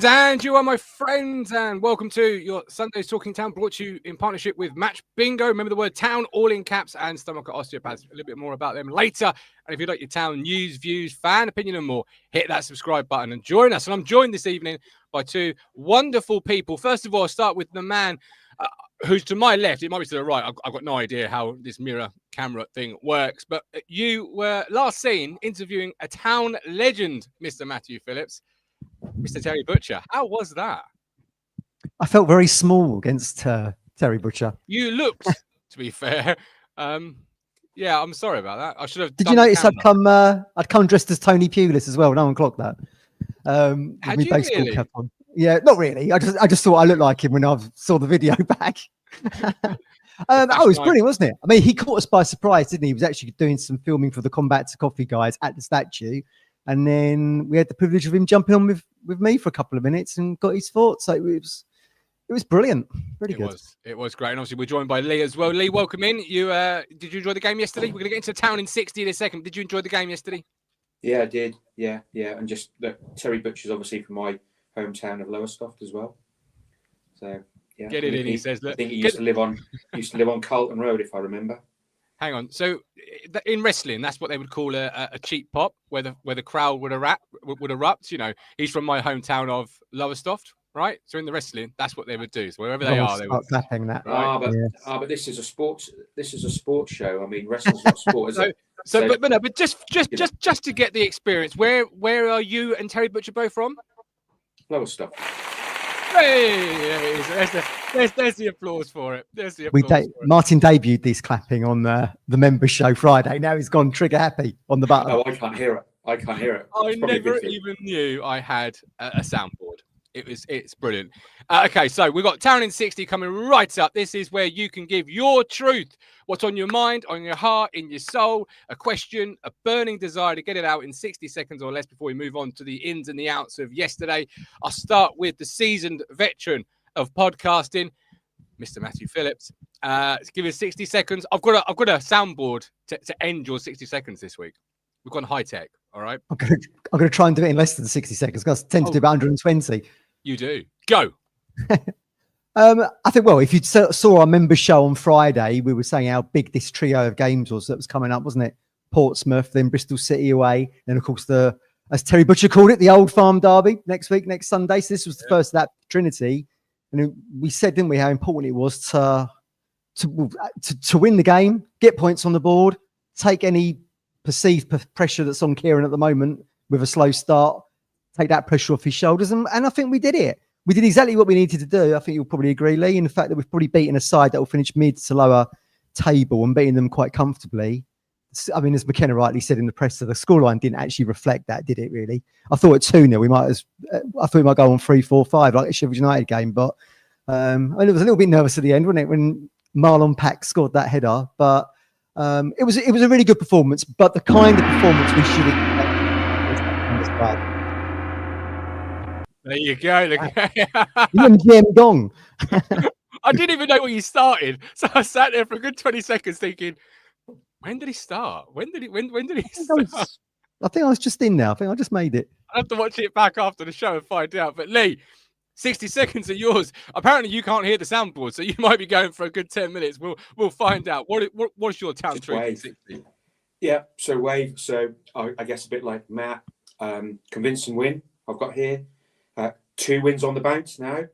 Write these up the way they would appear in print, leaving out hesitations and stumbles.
friends, and you are my friends, and welcome to your Sunday's Talking Town, brought to you in partnership with Match Bingo. Remember the word town, all in caps, and Stowmarket Osteopaths. A little bit more about them later. And if you'd like your town news, views, fan opinion, and more, hit that subscribe button and join us. And I'm joined this evening by two wonderful people. First of all, I'll start with the man who's to my left. It might be to the right. I've got no idea how this mirror camera thing works, but you were last seen interviewing a town legend, Mr. Matthew Phillips. Mr. Terry Butcher, how was that? I felt very small against Terry Butcher. You looked, to be fair. Yeah, I'm sorry about that. I should have. Did you notice I'd come dressed as Tony Pulis as well? No one clocked that. Had you really? Cap on. Yeah, not really. I just thought I looked like him when I saw the video back. It was brilliant, wasn't it? I mean, he caught us by surprise, didn't he? He was actually doing some filming for the Combat to Coffee guys at the statue. And then we had the privilege of him jumping on with me for a couple of minutes and got his thoughts. So it was brilliant. Really good. It was great. And obviously we're joined by Lee as well. Lee, welcome in. Did you enjoy the game yesterday? We're going to get into the town in 60 in a second. Did you enjoy the game yesterday? Yeah, I did. Yeah. And just Terry Butcher's obviously from my hometown of Lowestoft as well. So yeah. Get it in, he says. Look, I think he used to live on Carlton Road, if I remember. Hang on. So in wrestling, that's what they would call a cheap pop, where the crowd would erupt. You know, he's from my hometown of Lowestoft, right? So in the wrestling, that's what they would do. So wherever they are, they would clapping that. Right? But this is a sports show. I mean, wrestling's not sport, is it? But just to get the experience, where are you and Terry Butcher both from? Lowestoft. Hey, there's the applause for it. There's the applause. Martin debuted this clapping on the members show Friday. Now he's gone trigger happy on the button. Oh, I can't hear it. I never even knew I had a soundboard. It's brilliant. Okay, so we've got Town in 60 coming right up. This is where you can give your truth, what's on your mind, on your heart, in your soul, a question, a burning desire to get it out in 60 seconds or less before we move on to the ins and the outs of yesterday. I'll start with the seasoned veteran of podcasting, Mr. Matthew Phillips. Give us 60 seconds. I've got a soundboard to end your 60 seconds this week. We've gone high tech. All right. I'm going to try and do it in less than 60 seconds because I tend to do about 120. You do. Go. I think, well, if you saw our members show on Friday, we were saying how big this trio of games was that was coming up, wasn't it? Portsmouth, then Bristol City away. Then, of course, as Terry Butcher called it, the Old Farm Derby next Sunday. So this was the first of that trinity. And we said, didn't we, how important it was to win the game, get points on the board, take any perceived pressure that's on Kieran at the moment with a slow start, take that pressure off his shoulders. And I think we did it. We did exactly what we needed to do. I think you'll probably agree, Lee, in the fact that we've probably beaten a side that will finish mid to lower table and beating them quite comfortably. I mean, as McKenna rightly said in the press, the scoreline didn't actually reflect that, did it really? I thought at 2-0, I thought we might go on 3-4-5 like the Sheffield United game. But I mean, it was a little bit nervous at the end, wasn't it, when Marlon Pack scored that header. But it was a really good performance, but the kind of performance we should expect. There you go. You gong. I didn't even know where you started, so I sat there for a good 20 seconds thinking, when did he start? When did he start? I think I was just in there. I think I just made it. I'll have to watch it back after the show and find out. But Lee, 60 seconds are yours. Apparently, you can't hear the soundboard, so you might be going for a good 10 minutes. We'll find out. What's your town truth? Yeah, so wave. So I guess a bit like Matt, convincing win I've got here. 2 wins on the bounce now.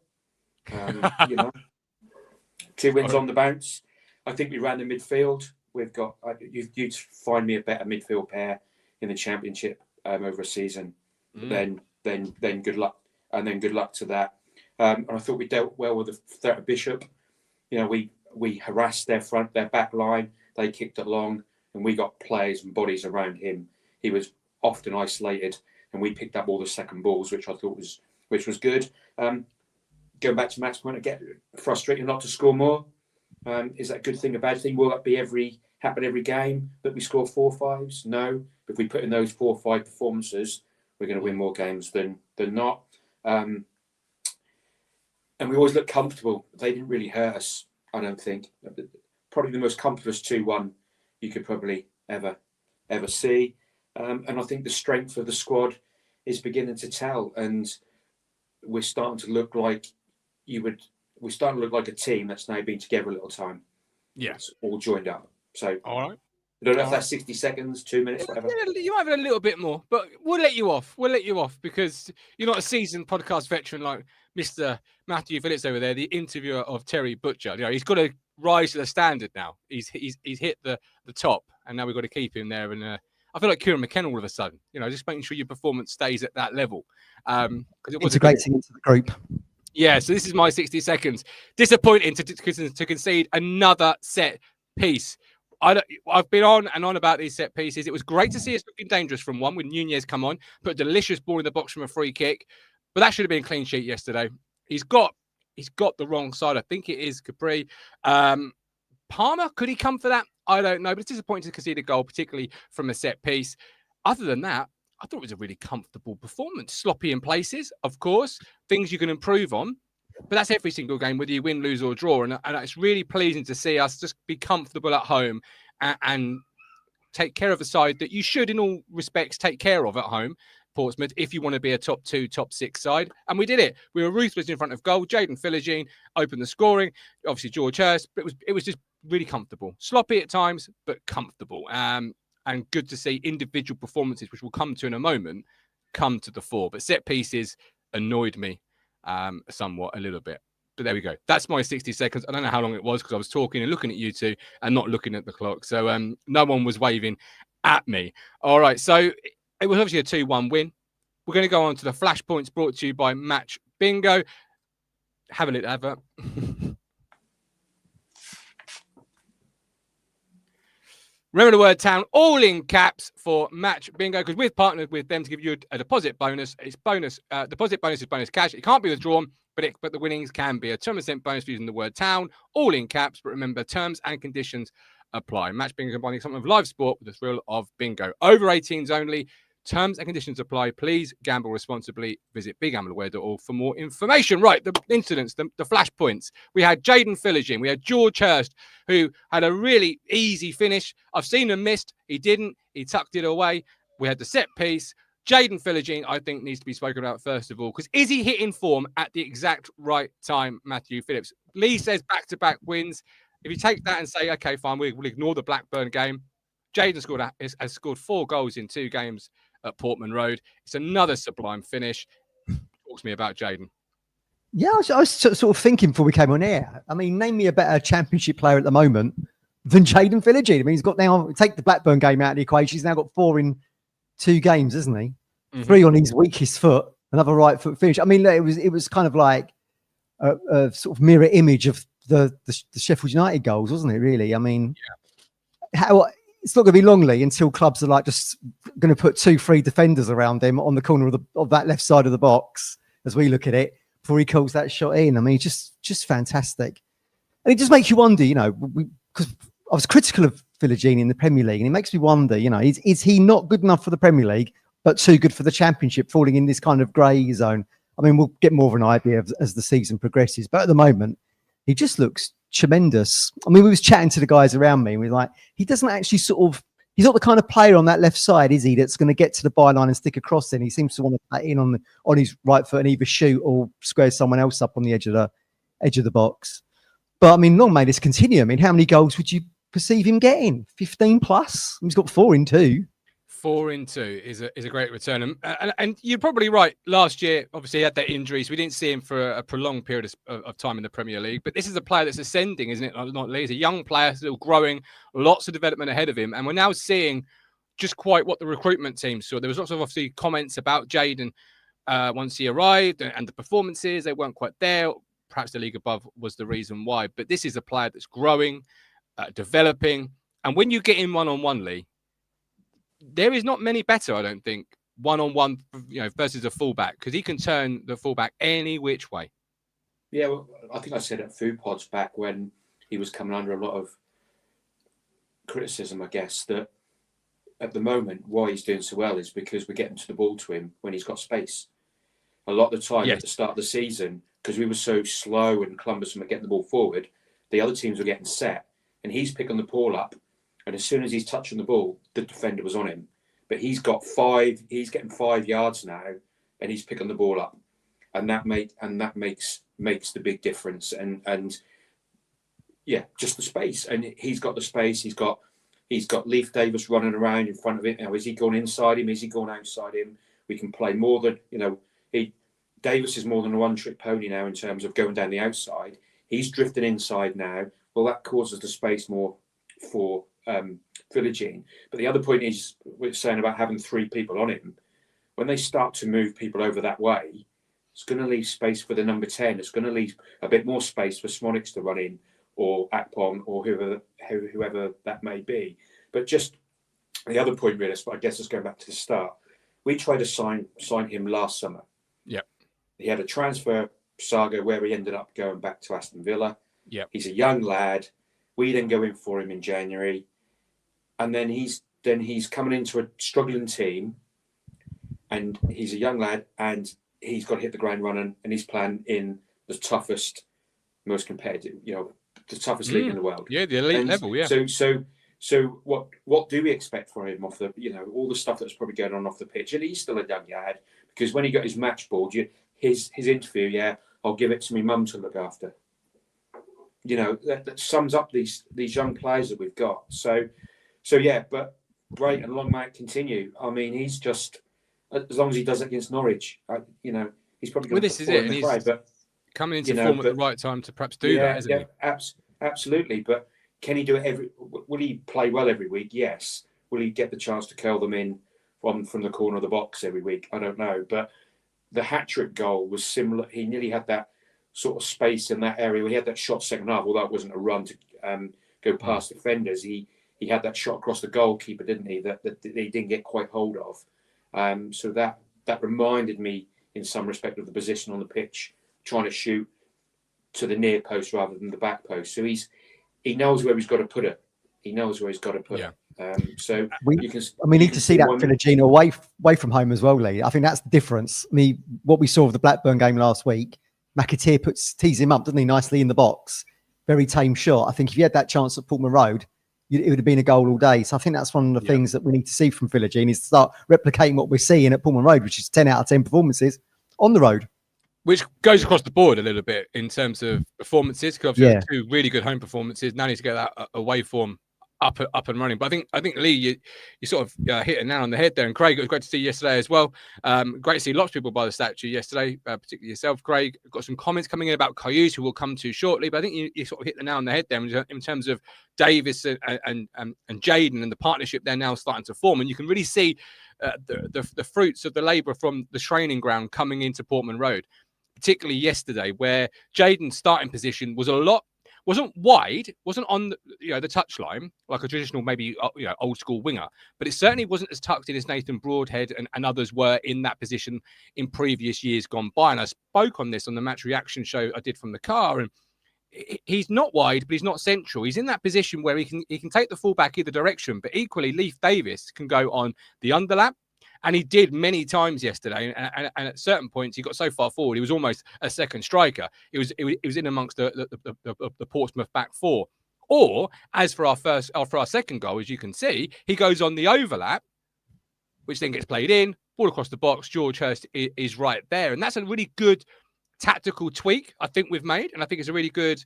2 wins on the bounce. I think we ran the midfield. We've got you'd find me a better midfield pair in the championship over a season. Then good luck. And then good luck to that. And I thought we dealt well with the threat of Bishop. You know, we harassed their back line. They kicked it long, and we got players and bodies around him. He was often isolated, and we picked up all the second balls, which I thought was good. Going back to Matt's point, I get frustrated not to score more. Is that a good thing, a bad thing? Will that happen every game that we score 4-5s? No. If we put in those 4 or 5 performances, we're going to win more games than not. And we always look comfortable. They didn't really hurt us, I don't think. Probably the most comfortable 2-1 you could probably ever see. And I think the strength of the squad is beginning to tell. And we're starting to look like we're starting to look like a team that's now been together a little time. Yes, all joined up. So all right. I don't know if that's 60 seconds, 2 minutes, whatever. You might have a little bit more, but we'll let you off. We'll let you off because you're not a seasoned podcast veteran like Mr. Matthew Phillips over there, the interviewer of Terry Butcher. He's got to rise to the standard now. He's hit the top, and now we've got to keep him there. And I feel like Kieran McKenna all of a sudden. Just making sure your performance stays at that level. Because it was integrating into the group. Yeah, so this is my 60 seconds. Disappointing to concede another set piece. I've been on and on about these set pieces. It was great to see us looking dangerous from one with Nunez come on, put a delicious ball in the box from a free kick, but that should have been a clean sheet yesterday. He's got the wrong side. I think it is Capri. Palmer, could he come for that? I don't know, but it's disappointing to concede a goal, particularly from a set piece. Other than that, I thought it was a really comfortable performance. Sloppy in places, of course, things you can improve on. But that's every single game, whether you win, lose, or draw. And it's really pleasing to see us just be comfortable at home and take care of a side that you should, in all respects, take care of at home, Portsmouth, if you want to be a top 2, top 6 side. And we did it. We were ruthless in front of goal. Jaden Philogene opened the scoring. Obviously, George Hurst. But it was just really comfortable. Sloppy at times, but comfortable. And good to see individual performances, which we'll come to in a moment, come to the fore. But set pieces annoyed me somewhat, a little bit. But there we go. That's my 60 seconds. I don't know how long it was because I was talking and looking at you two and not looking at the clock. So no one was waving at me. All right. So it was obviously a 2-1 win. We're going to go on to the flashpoints brought to you by Match Bingo. Have a little advert. Remember the word town, all in caps for Match Bingo, because we've partnered with them to give you a deposit bonus. It's bonus. Deposit bonus is bonus cash. It can't be withdrawn, but the winnings can be a 10% bonus for using the word town, all in caps. But remember, terms and conditions apply. Match Bingo combining something of live sport with the thrill of bingo. Over 18s only. Terms and conditions apply. Please gamble responsibly. Visit BigGambleAware.org for more information. Right, the incidents, the flashpoints. We had Jaden Philogene. We had George Hurst, who had a really easy finish. I've seen him missed. He didn't. He tucked it away. We had the set piece. Jaden Philogene, I think, needs to be spoken about first of all, because is he hitting form at the exact right time, Matthew Phillips? Lee says back-to-back wins. If you take that and say, okay, fine, we'll ignore the Blackburn game. Jaden has scored 4 goals in 2 games at Portman Road. It's another sublime finish. Talk to me about Jaden. Yeah, I was sort of thinking before we came on air. I mean, name me a better championship player at the moment than Jaden Philogene. I mean, he's got now, take the Blackburn game out of the equation, he's now got 4 in 2 games, hasn't he? Mm-hmm. 3 on his weakest foot, another right foot finish. I mean, it was kind of like a sort of mirror image of the Sheffield United goals, wasn't it, really? I mean, it's not going to be long, Lee, until clubs are like just going to put 2-3 defenders around him on the corner of that left side of the box as we look at it before he calls that shot in. I mean, just fantastic. And it just makes you wonder, because I was critical of Philogene in the Premier League, and it makes me wonder, is he not good enough for the Premier League, but too good for the Championship, falling in this kind of grey zone? I mean, we'll get more of an idea as the season progresses, but at the moment, he just looks tremendous. I mean, we was chatting to the guys around me, and we were like, he doesn't actually he's not the kind of player on that left side, is he, that's going to get to the byline and stick across in. He seems to want to play in on his right foot and either shoot or square someone else up on the edge of the box. But I mean, long may this continue. I mean, how many goals would you perceive him getting? 15 plus? He's got 4 in 2. 4 in 2 is a great return. And you're probably right. Last year, obviously, he had that injury, so we didn't see him for a prolonged period of time in the Premier League. But this is a player that's ascending, isn't it? Not Lee. He's a young player, still growing, lots of development ahead of him. And we're now seeing just quite what the recruitment team saw. There was lots of, obviously, comments about Jaden once he arrived and the performances. They weren't quite there. Perhaps the league above was the reason why. But this is a player that's growing, developing. And when you get in one-on-one, Lee, there is not many better, I don't think, one-on-one, versus a fullback, because he can turn the fullback any which way. Yeah, well, I think I said at Food Pods back when he was coming under a lot of criticism, I guess, that at the moment why he's doing so well is because we're getting to the ball to him when he's got space. A lot of the time at the start of the season, because we were so slow and cumbersome at getting the ball forward, the other teams were getting set, and he's picking the ball up. And as soon as he's touching the ball, the defender was on him. But he's getting 5 yards now, and he's picking the ball up. and that makes the big difference. And yeah, just the space, and he's got the space. He's got Leif Davis running around in front of him. Now, is he going inside him? Is he going outside him? We can play more than, Davis is more than a one-trick pony now in terms of going down the outside. He's drifting inside now. Well, that causes the space more for Philogene. But the other point is, we're saying about having 3 people on him. When they start to move people over that way, it's going to leave space for the number 10. It's going to leave a bit more space for Smonix to run in, or Akpom, or whoever that may be. But just the other point, really, I guess, is going back to the start. We tried to sign him last summer. Yep. He had a transfer saga where he ended up going back to Aston Villa. Yep. He's a young lad. We then go in for him in January, and then he's coming into a struggling team, and he's a young lad, and he's got to hit the ground running, and he's playing in the toughest, most competitive, the toughest league in the world. Yeah, the elite level. Yeah. So what do we expect from him off the, all the stuff that's probably going on off the pitch? And he's still a young lad, because when he got his match ball, his interview, I'll give it to my mum to look after. That sums up these young players that we've got. So yeah, but great, and long may it continue. I mean, he's just, as long as he does it against Norwich, he's probably going to this is it. And he's coming into form at the right time to perhaps do that, isn't he? Absolutely. But can he do it will he play well every week? Yes. Will he get the chance to curl them in from the corner of the box every week? I don't know. But the hat-trick goal was similar. He nearly had that sort of space in that area. He had that shot second half, although it wasn't a run to go past defenders. He had that shot across the goalkeeper, didn't he? That he didn't get quite hold of. So that reminded me, in some respect, of the position on the pitch, trying to shoot to the near post rather than the back post. So he knows where he's got to put it. He knows where he's got to put it. So we need to see that Philogene away from home as well, Lee. I think that's the difference. What we saw of the Blackburn game last week, McAteer tees him up, doesn't he, nicely in the box. Very tame shot. I think if you had that chance at Portman Road, it would have been a goal all day. So I think that's one of the things that we need to see from Philogene, is to start replicating what we're seeing at Portman Road, which is 10 out of 10 performances on the road. Which goes across the board a little bit in terms of performances, because obviously two really good home performances. Now need to get that away form up and running. But I think Lee, you sort of hit a nail on the head there. And Craig, it was great to see you yesterday as well. Great to see lots of people by the statue yesterday, particularly yourself, Craig. Got some comments coming in about Kayus, who we'll come to shortly. But I think you sort of hit the nail on the head there in terms of Davis and Jaden, and the partnership they're now starting to form. And you can really see the fruits of the labour from the training ground coming into Portman Road, particularly yesterday, where Jaden's starting position wasn't wide, wasn't on the touchline like a traditional, maybe old school winger, but it certainly wasn't as tucked in as Nathan Broadhead and others were in that position in previous years gone by. And I spoke on this on the match reaction show I did from the car, and he's not wide, but he's not central. He's in that position where he can take the full back either direction, but equally Leif Davis can go on the underlap. And he did many times yesterday, and at certain points he got so far forward he was almost a second striker. It was in amongst the Portsmouth back four. Or as for our second goal, as you can see, he goes on the overlap, which then gets played in, ball across the box. George Hurst is right there, and that's a really good tactical tweak I think we've made, and I think it's a really good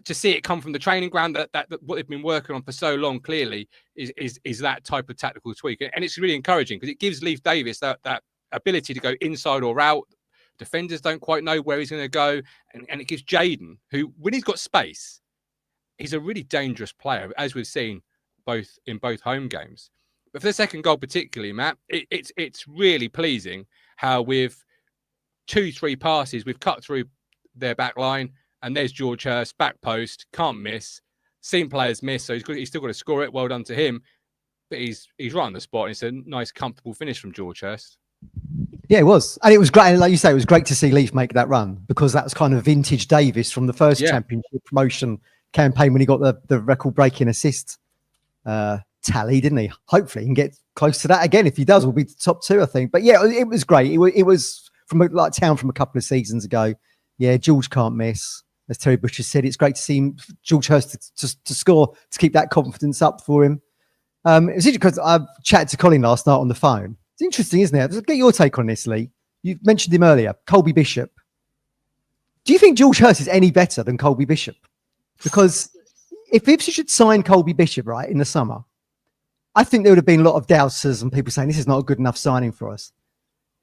to see it come from the training ground. That what they've been working on for so long clearly is that type of tactical tweak, and it's really encouraging because it gives Leif Davis that ability to go inside or out. Defenders don't quite know where he's going to go, and it gives Jaden, who when he's got space, he's a really dangerous player, as we've seen in both home games. But for the second goal particularly, Matt, it's really pleasing how we've 2-3 passes, we've cut through their back line, and there's George Hurst, back post, can't miss. Seen players miss, so he's still got to score it. Well done to him. But he's right on the spot. And it's a nice, comfortable finish from George Hurst. Yeah, it was. And it was great. And like you say, it was great to see Leif make that run, because that was kind of vintage Davis from the first championship promotion campaign when he got the record-breaking assist tally, didn't he? Hopefully he can get close to that again. If he does, we'll be top 2, I think. But yeah, it was great. It was from a town from a couple of seasons ago. Yeah, George can't miss. As Terry Butcher said, it's great to see George Hurst to score, to keep that confidence up for him. It was interesting because I chatted to Colin last night on the phone. It's interesting, isn't it? Let's get your take on this, Lee. You've mentioned him earlier, Colby Bishop. Do you think George Hurst is any better than Colby Bishop? Because if Ipswich had signed Colby Bishop right in the summer, I think there would have been a lot of doubters and people saying this is not a good enough signing for us.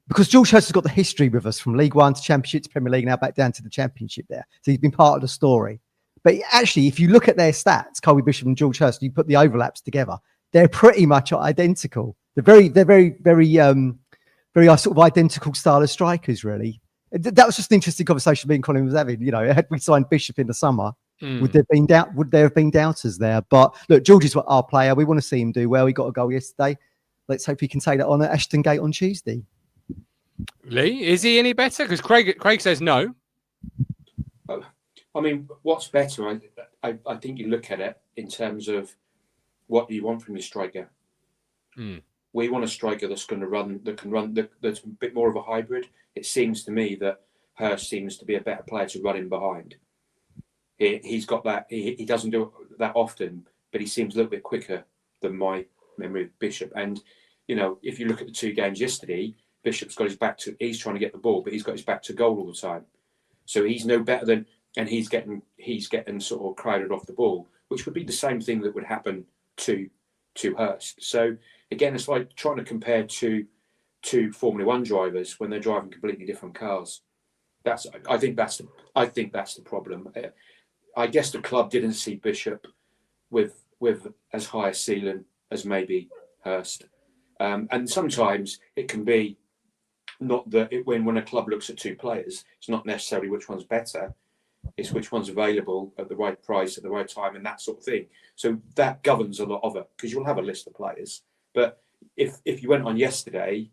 Because George Hurst has got the history with us from League One to Championship to Premier League, now back down to the Championship there. So he's been part of the story. But actually, if you look at their stats, Colby Bishop and George Hurst, you put the overlaps together, they're pretty much identical. They're very sort of identical style of strikers, really. That was just an interesting conversation me and Colin was having. You know, had we signed Bishop in the summer, would there have been doubters there? But look, George is our player. We want to see him do well. He got a goal yesterday. Let's hope he can take that on at Ashton Gate on Tuesday. Lee, is he any better? Because Craig says no. I mean, what's better? I think you look at it in terms of what do you want from your striker. We want a striker that's going to run, that's a bit more of a hybrid. It seems to me that Hurst seems to be a better player to run in behind. He's got that. He doesn't do it that often, but he seems a little bit quicker than my memory of Bishop. And you know, if you look at the two games yesterday, Bishop's got his back to. He's trying to get the ball, but he's got his back to goal all the time. So he's no better than, and he's getting sort of crowded off the ball, which would be the same thing that would happen to Hurst. So again, it's like trying to compare two Formula One drivers when they're driving completely different cars. I think that's the problem. I guess the club didn't see Bishop with as high a ceiling as maybe Hurst, and sometimes it can be not that when a club looks at two players, it's not necessarily which one's better, it's which one's available at the right price at the right time and that sort of thing. So that governs a lot of it, because you'll have a list of players. But if you went on yesterday,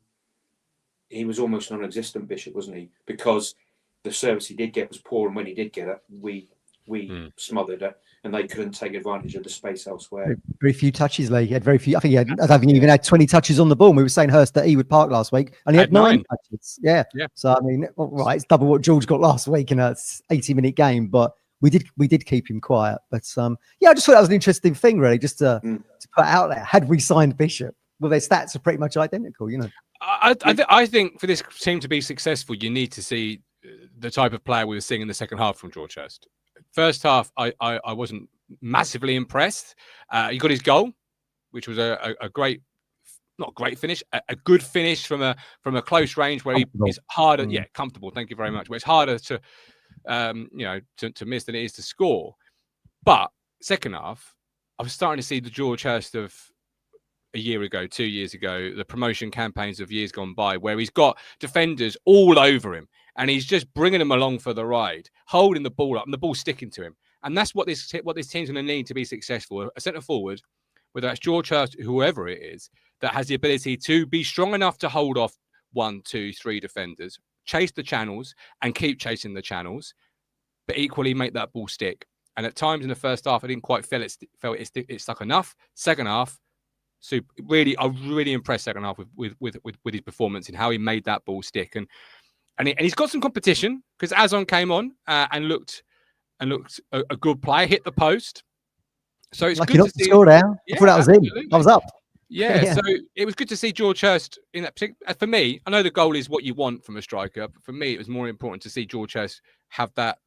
he was almost non-existent, Bishop, wasn't he? Because the service he did get was poor, and when he did get it, we smothered it, and they couldn't take advantage of the space elsewhere. Very few touches, Lee. He had very few. I think I don't think he even had 20 touches on the ball. We were saying Hurst at Ewood Park last week, and he had 9 touches. Yeah. So I mean, right, it's double what George got last week in a 80-minute game, but we did keep him quiet. But I just thought that was an interesting thing, really, just to put out there. Had we signed Bishop, well, their stats are pretty much identical, you know. I think for this team to be successful, you need to see the type of player we were seeing in the second half from George Hurst. First half, I wasn't massively impressed. He got his goal, which was a great, not great finish, a good finish from a close range where he's harder. Yeah, comfortable. Thank you very much. Where it's harder to miss than it is to score. But second half, I was starting to see the George Hurst of a year ago, 2 years ago, the promotion campaigns of years gone by, where he's got defenders all over him and he's just bringing them along for the ride, holding the ball up and the ball sticking to him. And that's what this team's going to need to be successful. A centre forward, whether that's George Hurst, whoever it is, that has the ability to be strong enough to hold off 1, 2, 3 defenders, chase the channels and keep chasing the channels, but equally make that ball stick. And at times in the first half, I didn't quite feel it stuck enough. Second half, so really, I was really impressed second half with his performance and how he made that ball stick. And he's got some competition, because Azon came on and looked a good player, hit the post. So it's good to see. Score now. I thought that was him. I was up. Yeah, so it was good to see George Hurst in that particular. For me, I know the goal is what you want from a striker, but for me, it was more important to see George Hurst have that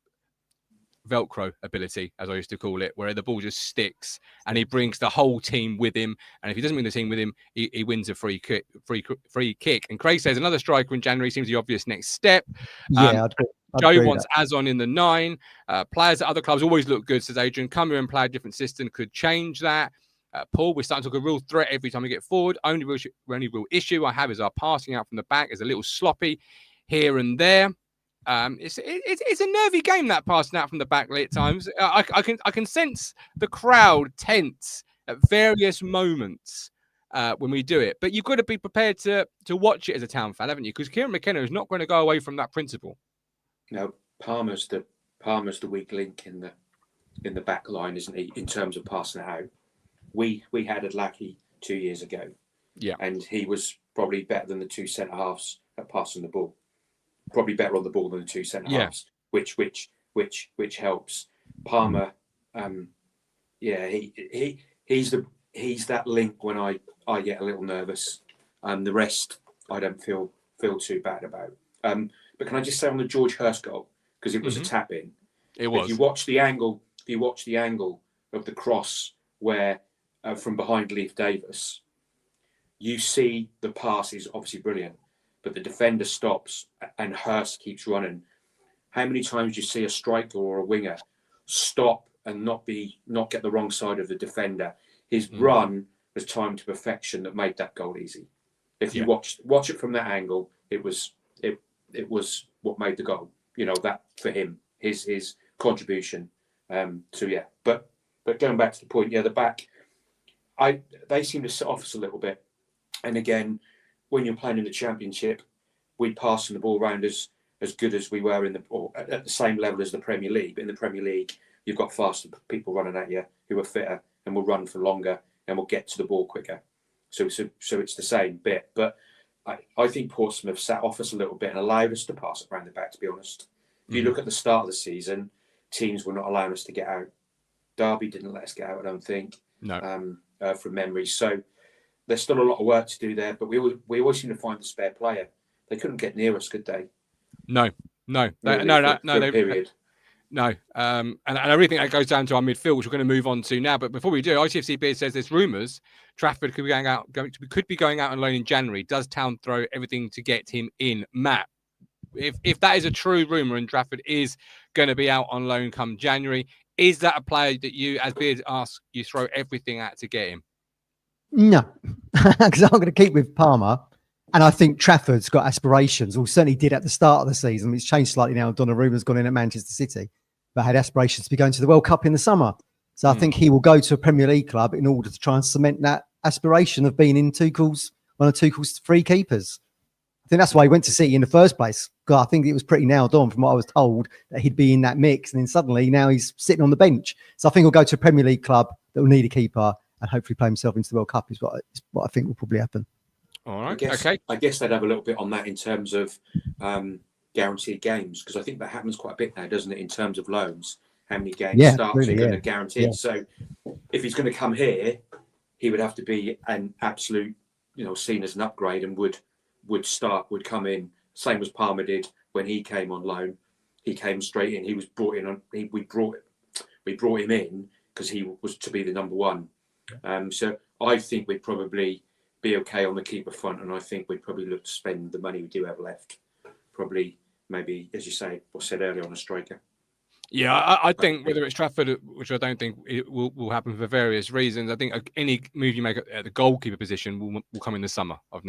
Velcro ability, as I used to call it, where the ball just sticks and he brings the whole team with him. And if he doesn't bring the team with him, he wins a free kick. And Craig says another striker in January seems the obvious next step. Yeah, Joe wants Azon in the 9. Players at other clubs always look good, says Adrian. Come here and play a different system could change that. Paul, we're starting to look a real threat every time we get forward. Only real issue I have is our passing out from the back is a little sloppy here and there. It's a nervy game, that passing out from the back at times. I can sense the crowd tense at various moments when we do it. But you've got to be prepared to watch it as a Town fan, haven't you? Because Kieran McKenna is not going to go away from that principle. No, Palmer's the weak link in the back line, isn't he? In terms of passing it out, we had Adlaki 2 years ago, and he was probably better than the 2 centre halves at passing the ball. Probably better on the ball than the 2 centre halves, which helps. Palmer, he's that link when I get a little nervous. The rest I don't feel too bad about. But can I just say on the George Hurst goal, because it was a tap in. It was. If you watch the angle of the cross where from behind Leif Davis, you see the pass is obviously brilliant, but the defender stops and Hurst keeps running. How many times do you see a striker or a winger stop and not get the wrong side of the defender? His run was timed to perfection that made that goal easy. If you watch it from that angle, it was what made the goal. You know, that for him, his contribution. But going back to the point, the back, they seem to sit off us a little bit. And again, when you're playing in the Championship, we'd pass the ball around as good as we were at the same level as the Premier League. But in the Premier League, you've got faster people running at you who are fitter and will run for longer and will get to the ball quicker. So it's the same bit. But I think Portsmouth sat off us a little bit and allowed us to pass it around the back, to be honest. If you look at the start of the season, teams were not allowing us to get out. Derby didn't let us get out, I don't think. No. From memory. So there's still a lot of work to do there, but we always seem to find the spare player. They couldn't get near us, could they? No. Period. No. And I really think that goes down to our midfield, which we're going to move on to now. But before we do, ITFC Beard says there's rumours Trafford could be going out on loan in January. Does Town throw everything to get him in? Matt, if that is a true rumour and Trafford is going to be out on loan come January, is that a player that you, as Beard asks, you throw everything at to get him? No, because I'm going to keep with Palmer. And I think Trafford's got aspirations, or certainly did at the start of the season. It's changed slightly now. Donnaruma's gone in at Manchester City, but had aspirations to be going to the World Cup in the summer. So I think he will go to a Premier League club in order to try and cement that aspiration of being in one of Tuchel's three keepers. I think that's why he went to City in the first place. God, I think it was pretty nailed on from what I was told that he'd be in that mix. And then suddenly now he's sitting on the bench. So I think he'll go to a Premier League club that will need a keeper and hopefully play himself into the World Cup is what I think will probably happen. All right. I guess they'd have a little bit on that in terms of guaranteed games, because I think that happens quite a bit now, doesn't it, in terms of loans? How many games starts are going to guarantee? Yeah. So if he's going to come here, he would have to be an absolute, seen as an upgrade and would come in, same as Palmer did when he came on loan. He came straight in. He was brought in. We brought him in because he was to be the number one. So I think we'd probably be okay on the keeper front, and I think we'd probably look to spend the money we do have left. Probably, maybe, as you say, or said earlier, on a striker. Yeah, I think whether it's Trafford, which I don't think it will happen for various reasons. I think any move you make at the goalkeeper position will come in the summer of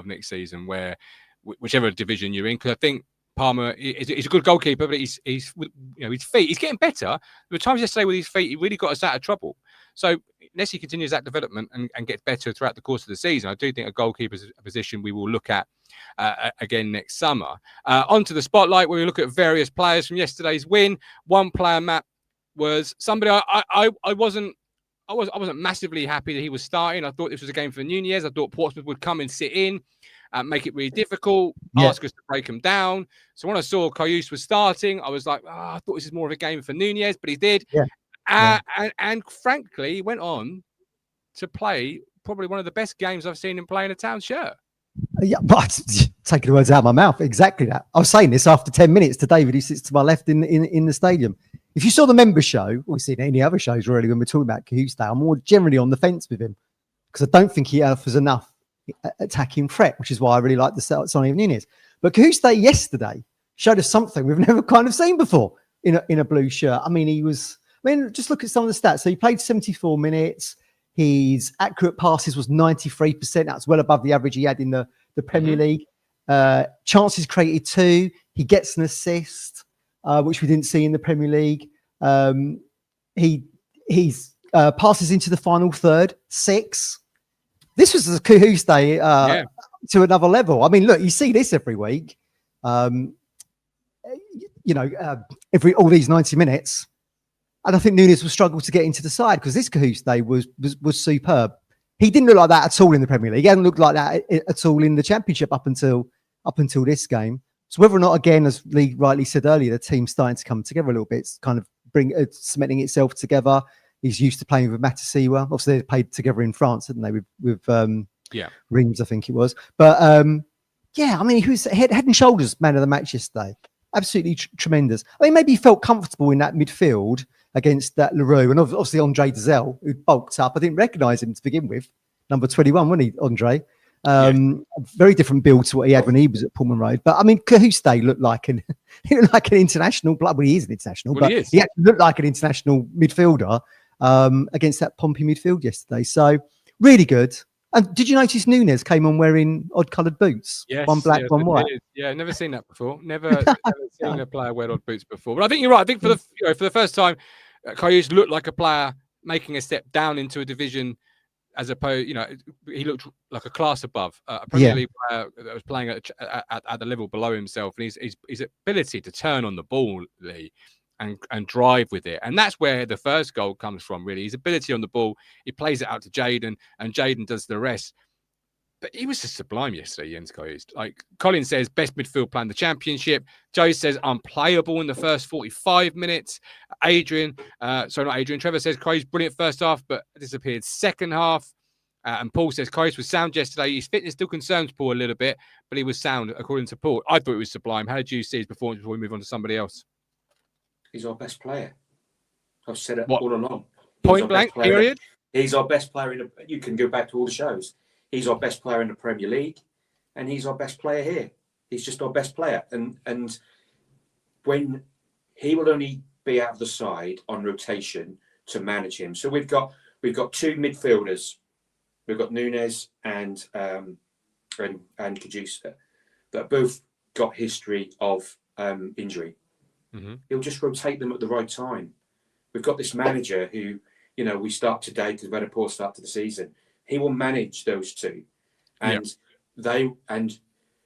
next season, where whichever division you're in. Because I think Palmer is a good goalkeeper, but his feet, he's getting better. The times yesterday with his feet, he really got us out of trouble. So unless he continues that development and gets better throughout the course of the season, I do think a goalkeeper's position we will look at again next summer. Onto the spotlight, where we look at various players from yesterday's win. One player, Matt, was somebody I wasn't massively happy that he was starting. I thought this was a game for Nunez. I thought Portsmouth would come and sit in, make it really difficult, ask us to break him down. So when I saw Karius was starting, I was like, I thought this is more of a game for Nunez, but he did. Yeah. And frankly, he went on to play probably one of the best games I've seen him play in a Town shirt. Yeah, but taking the words out of my mouth, exactly that. I was saying this after 10 minutes to David, who sits to my left in the stadium. If you saw the member show, we've seen any other shows really when we're talking about Cahuste, I'm more generally on the fence with him because I don't think he offers enough attacking threat, which is why I really like the signing of Nunez. But Cahuste yesterday showed us something we've never kind of seen before in a blue shirt. Just look at some of the stats. So he played 74 minutes. His accurate passes was 93%. That's well above the average he had in the Premier League. Chances created 2. He gets an assist, which we didn't see in the Premier League. He's passes into the final third, 6. This was a Cahuste to another level. I mean, look, you see this every week. Every all these 90 minutes. And I think Nunez will struggle to get into the side because this Cahuste was superb. He didn't look like that at all in the Premier League. He hadn't looked like that at all in the Championship up until this game. So whether or not, again, as Lee rightly said earlier, the team's starting to come together a little bit, it's kind of cementing itself together. He's used to playing with Matasiwa. Obviously, they played together in France, didn't they? With Reims, I think it was. But he was head and shoulders man of the match yesterday. absolutely tremendous. I mean, maybe he felt comfortable in that midfield against that Leroux, and obviously Andre Dazelle, who bulked up. I didn't recognise him to begin with. Number 21, wasn't he, Andre? Very different build to what he had when he was at Portman Road. But I mean, Cahuste looked like an international. Well, he is an international, but he actually looked like an international midfielder against that Pompey midfield yesterday. So really good. And did you notice Nunes came on wearing odd-coloured boots? Yes, one black, one white. Yeah, never seen that before. Never seen a player wear odd boots before. But I think you're right. I think for the first time, Karius looked like a player making a step down into a division, as opposed, he looked like a class above a Premier League player that was playing at the level below himself, and his ability to turn on the ball, Lee, and drive with it. And that's where the first goal comes from, really. His ability on the ball. He plays it out to Jaden, and Jaden does the rest. But he was just sublime yesterday, Jens Karius. Like Colin says, best midfield player in the Championship. Joe says unplayable in the first 45 minutes. Trevor says Karius brilliant first half, but disappeared second half. And Paul says Karius was sound yesterday. His fitness still concerns Paul a little bit, but he was sound, according to Paul. I thought it was sublime. How did you see his performance before we move on to somebody else? He's our best player. I've said it all along. Point blank, period? He's our best player. You can go back to all the shows. He's our best player in the Premier League, and he's our best player here. He's just our best player. And when he will only be out of the side on rotation to manage him. So we've got two midfielders. We've got Nunes and Cajusta that both got history of injury. Mm-hmm. He'll just rotate them at the right time. We've got this manager who, we start today because we've had a poor start to the season. He will manage those two, and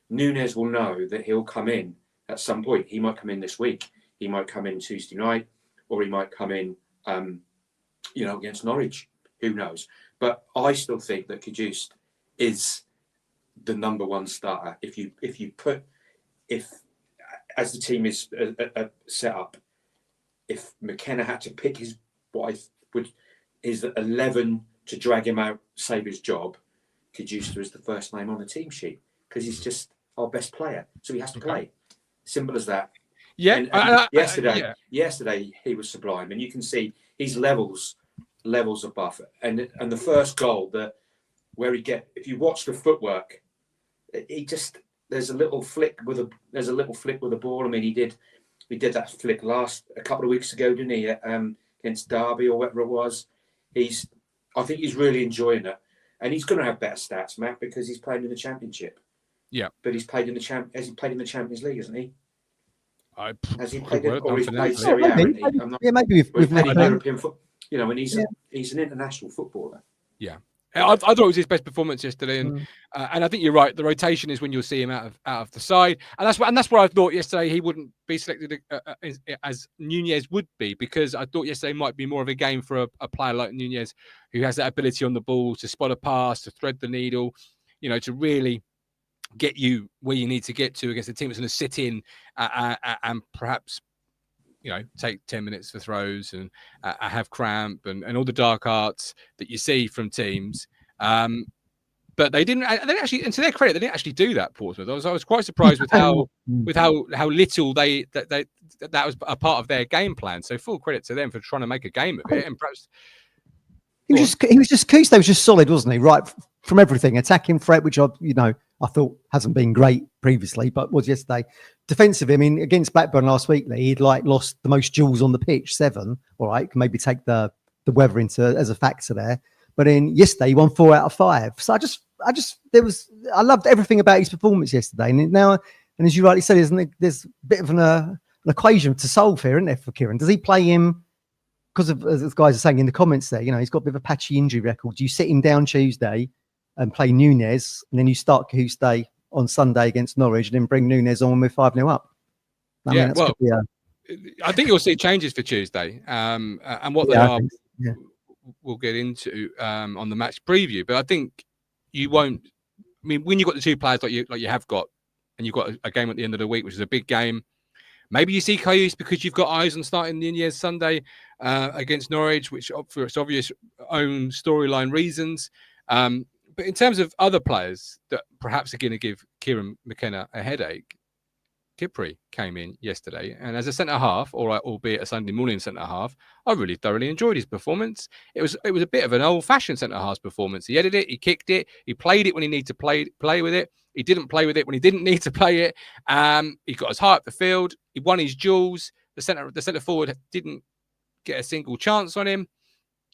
Nunes will know that he'll come in at some point. He might come in this week. He might come in Tuesday night, or he might come in, against Norwich. Who knows? But I still think that Cajuste is the number one starter. If as the team is set up, if McKenna had to pick his 11 to drag him out, save his job, Cajuste is the first name on the team sheet because he's just our best player. So he has to play. Simple as that. Yeah. And yesterday he was sublime, and you can see he's levels above. And the first goal if you watch the footwork, there's a little flick with a ball. I mean, he did that flick a couple of weeks ago, didn't he? Against Derby or whatever it was. I think he's really enjoying it, and he's going to have better stats, Matt, because he's playing in the Championship. Yeah, but he's played in the Champions League, hasn't he? Has he played it, or he's played Serie A? Maybe with European football. And he's an international footballer. Yeah. I thought it was his best performance yesterday, and I think you're right. The rotation is when you'll see him out of the side, and that's where I thought yesterday he wouldn't be selected as Nunes would be, because I thought yesterday might be more of a game for a player like Nunes, who has that ability on the ball to spot a pass, to thread the needle, to really get you where you need to get to against a team that's going to sit in and perhaps take 10 minutes for throws and have cramp and all the dark arts that you see from teams. But they didn't actually, and to their credit, they didn't actually do that, Portsmouth. I was quite surprised with how little that was a part of their game plan. So full credit to them for trying to make a game of it. And perhaps Cajuste was just solid, wasn't he? Right from everything, attacking threat, which I thought hasn't been great previously, but was yesterday. Defensively, I mean, against Blackburn last week, he'd lost the most duels on the pitch, 7. All right, can maybe take the weather as a factor there. But in yesterday, he won 4 out of 5. So I loved everything about his performance yesterday. And now, and as you rightly said, there's a bit of an equation to solve here, isn't there, for Kieran? Does he play him because of, as the guys are saying in the comments there, he's got a bit of a patchy injury record. Do you sit him down Tuesday and play Nunes, and then you start Cajuste on Sunday against Norwich, and then bring Nunes on with 5-0 up? I think you'll see changes for Tuesday, and what they are, we'll get into on the match preview. But I think you won't. I mean, when you've got the two players like you have got, and you've got a game at the end of the week, which is a big game, maybe you see Cajuste because you've got eyes on starting the Nunez Sunday against Norwich, which for its obvious own storyline reasons. But in terms of other players that perhaps are going to give Kieran McKenna a headache, Kipri came in yesterday, and as a centre half, albeit a Sunday morning centre half, I really thoroughly enjoyed his performance. It was a bit of an old-fashioned centre half performance. He headed it, he kicked it, he played it when he needed to play with it. He didn't play with it when he didn't need to play it. He got as high up the field. He won his duels. The centre forward didn't get a single chance on him.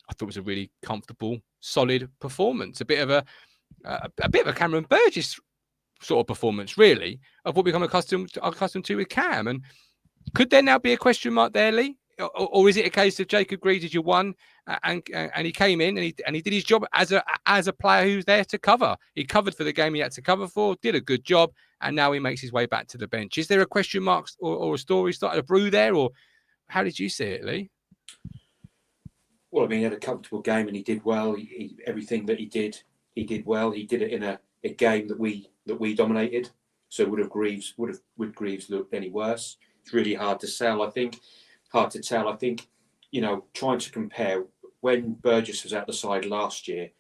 I thought it was a really comfortable, solid performance. A bit of a Cameron Burgess sort of performance, really, of what we've become accustomed to with Cam. And could there now be a question mark there, Lee? Or is it a case of Jacob Greaves is your one, and he came in and he did his job as a player who's there to cover. He covered for the game he had to cover for, did a good job, and now he makes his way back to the bench. Is there a question mark or a story started to brew there, or how did you see it, Lee? Well, I mean, he had a comfortable game and he did well. Everything that he did well. He did it in a game that we dominated. So would Greaves looked any worse? It's really hard to tell. I think, trying to compare when Burgess was out the side last year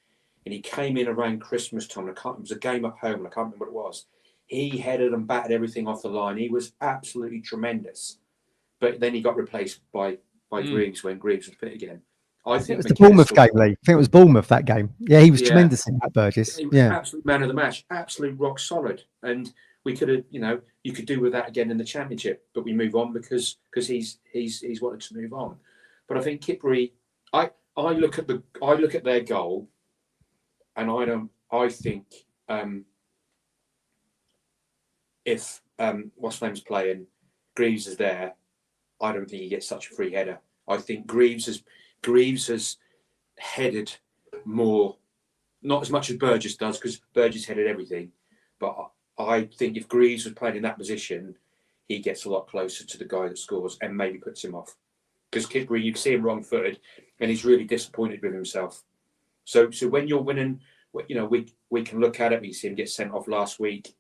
and he came in around Christmas time. It was a game at home. I can't remember what it was. He headed and batted everything off the line. He was absolutely tremendous. But then he got replaced by Greaves when Greaves was fit again. I think it was the Bournemouth game, Lee. I think it was Bournemouth that game. Yeah, he was tremendous in that, Burgess. He was absolute man of the match, absolute rock solid. And we could have, you could do with that again in the Championship, but we move on because he's wanted to move on. But I think Kipri, I look at their goal, and I think if what's name's playing, Greaves is there, I don't think he gets such a free header. I think Greaves has headed more, not as much as Burgess does, because Burgess headed everything. But I think if Greaves was playing in that position, he gets a lot closer to the guy that scores and maybe puts him off. Because Kipri, you can see him wrong-footed, and he's really disappointed with himself. So when you're winning, we can look at it. We see him get sent off last week.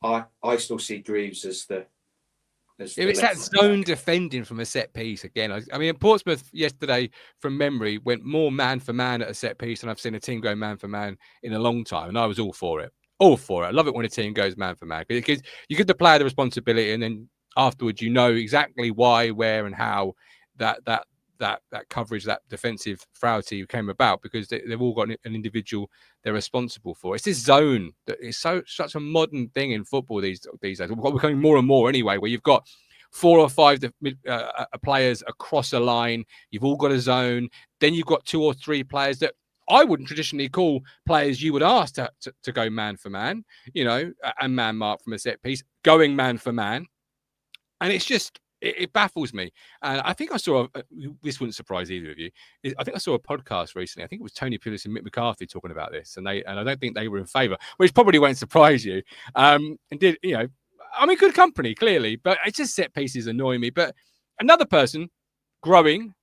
I still see Greaves as the. It's that zone defending from a set piece again. I mean, Portsmouth yesterday, from memory, went more man for man at a set piece than I've seen a team go man for man in a long time, and I was all for it. I love it when a team goes man for man because you give the player the responsibility, and then afterwards you know exactly why, where, and how that coverage, that defensive frailty came about, because they've all got an individual they're responsible for. It's this zone that is such a modern thing in football these days. We're becoming more and more anyway, where you've got 4 or 5 players across a line. You've all got a zone. Then you've got 2 or 3 players that I wouldn't traditionally call players you would ask to go man for man, and man mark from a set piece, going man for man. And it's just, it baffles me. And I think I saw, this wouldn't surprise either of you, I think I saw a podcast recently. I think it was Tony Pulis and Mick McCarthy talking about this. And I don't think they were in favour, which probably won't surprise you. And did, good company, clearly, but it's just set pieces annoy me. But another person growing,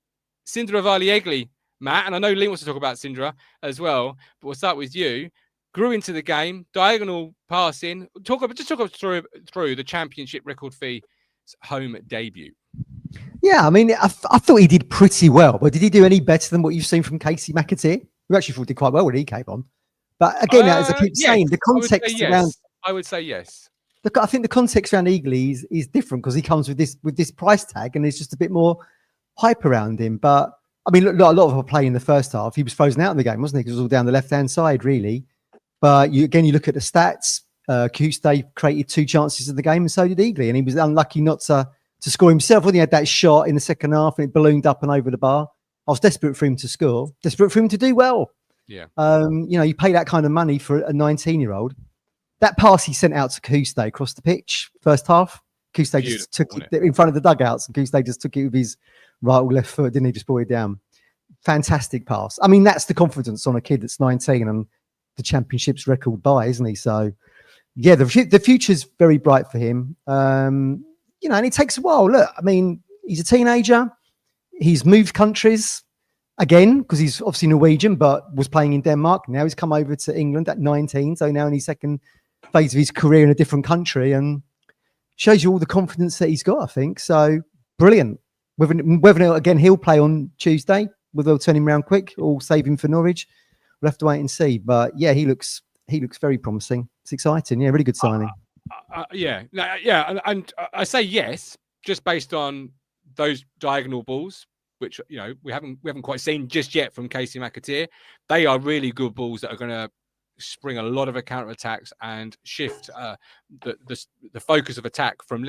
Sindra Valiegli, Matt, and I know Lee wants to talk about Sindra as well, but we'll start with you. Grew into the game, diagonal passing. Talk us through the Championship record fee home debut. Yeah, I mean, I thought he did pretty well, but did he do any better than what you've seen from Casey McAteer? We actually thought he did quite well when he came on. But again, as I keep saying, the context around... I would say yes. Look, I think the context around Eagly is different because he comes with this price tag and there's just a bit more hype around him. But, I mean, look, a lot of them play in the first half. He was frozen out in the game, wasn't he? Because it was all down the left-hand side, really. But you look at the stats. Kuste created 2 chances in the game, and so did Eagly, and he was unlucky not to score himself. When he had that shot in the second half and it ballooned up and over the bar, I was desperate for him to score, desperate for him to do well. Yeah. You pay that kind of money for a 19-year-old. That pass he sent out to Kuste across the pitch, first half, Kuste just took it in front of the dugouts, and Kuste just took it with his right or left foot, didn't he? Just brought it down. Fantastic pass. I mean, that's the confidence on a kid that's 19 and the Championship's record by, isn't he? So, yeah, the future's very bright for him. And it takes a while. Look, I mean, he's a teenager. He's moved countries again because he's obviously Norwegian, but was playing in Denmark. Now he's come over to England at 19. So now in his second phase of his career in a different country, and shows you all the confidence that he's got, I think. So brilliant. Whether again, he'll play on Tuesday, whether they'll turn him around quick or save him for Norwich, we'll have to wait and see. But yeah, he looks very promising. It's exciting. Yeah, really good signing. Yeah, and I say yes just based on those diagonal balls, which we haven't quite seen just yet from Casey McAteer. They are really good balls that are going to spring a lot of counter attacks and shift the focus of attack from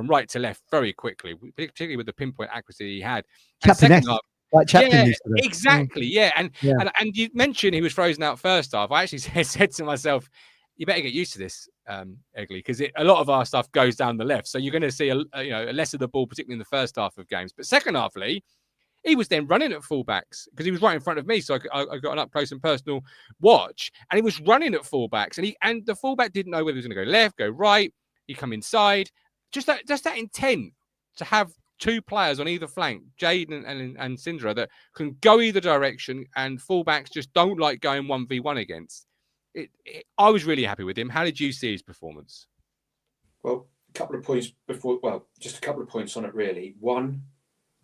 right to left very quickly, particularly with the pinpoint accuracy he had. And second half, like Chaplin used to do. exactly, yeah. And you mentioned he was frozen out first half. I actually said to myself, you better get used to this, Egley, because a lot of our stuff goes down the left. So you're going to see a less of the ball, particularly in the first half of games. But second half, Lee, he was then running at fullbacks because he was right in front of me. So I got an up close and personal watch, and he was running at fullbacks, and the fullback didn't know whether he was going to go left, go right. He come inside. Just that intent to have two players on either flank, Jaden and Sindra, that can go either direction, and fullbacks just don't like going 1v1 against. I was really happy with him. How did you see his performance? Well, a couple of points just a couple of points on it, really. One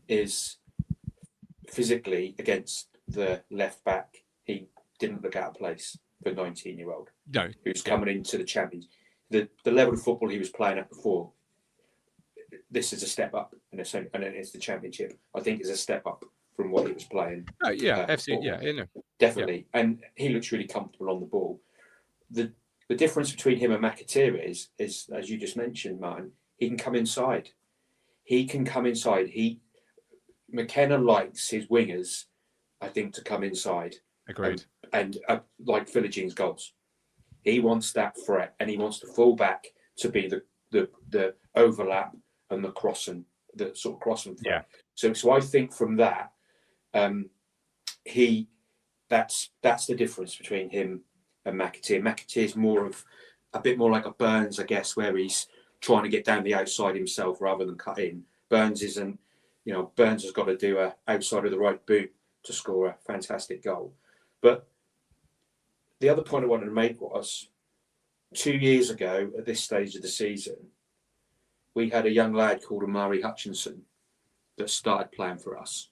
is physically against the left back, he didn't look out of place for a 19-year-old who's coming into the Champions. The level of football he was playing at before, this is a step up, and it's the Championship. I think is a step up from what he was playing. FC, definitely. Yeah. And he looks really comfortable on the ball. The difference between him and McAteer is, as you just mentioned, Martin, he can come inside. McKenna likes his wingers, I think, to come inside. Agreed. And like Philogene goals, he wants that threat, and he wants the full back to be the overlap and the crossing, the sort of crossing threat. Yeah. So I think from that, that's the difference between him and McAteer. McAteer's a bit more like a Burns, I guess, where he's trying to get down the outside himself rather than cut in. Burns isn't. Burns has got to do a outside of the right boot to score a fantastic goal. But the other point I wanted to make was 2 years ago at this stage of the season, we had a young lad called Amari Hutchinson that started playing for us.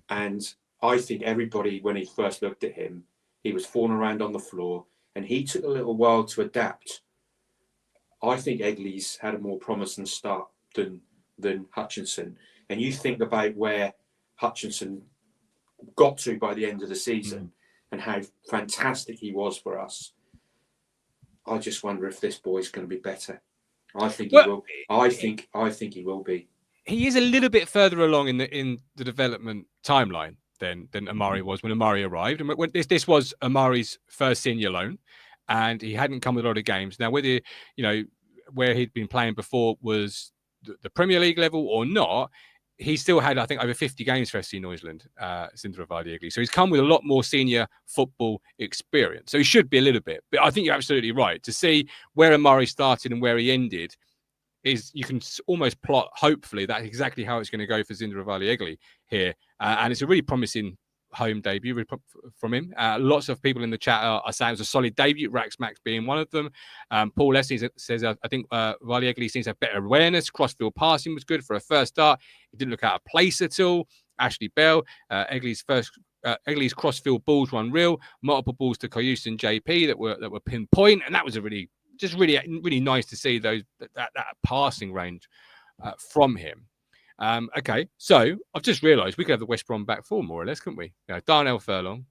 And I think everybody, when he first looked at him, he was falling around on the floor, and he took a little while to adapt. I think Egley's had a more promising start than Hutchinson. And you think about where Hutchinson got to by the end of the season and how fantastic he was for us. I just wonder if this boy's going to be better. I think he will. I think he will be. He is a little bit further along in the development timeline than Amari was when Amari arrived. And when this was Amari's first senior loan, and he hadn't come with a lot of games. Now, whether where he'd been playing before was the Premier League level or not, he still had, I think, over 50 games for FC Neusland, Sindra Vardy. So he's come with a lot more senior football experience. So he should be a little bit. But I think you're absolutely right. To see where Amari started and where he ended, is you can almost plot, hopefully, that's exactly how it's going to go for Sindra Vardy here. And it's a really promising home debut from him. Lots of people in the chat are saying it was a solid debut, Rax Max being one of them. Paul Leslie says, I think Vardy seems to have better awareness. Crossfield passing was good for a first start. He didn't look out of place at all. Ashley Bell, Egley's crossfield balls were unreal. Multiple balls to Kayus and JP that were pinpoint, and that was really nice to see that passing range from him. Okay, so I've just realised we could have the West Brom back four more or less, couldn't we? Darnell Furlong,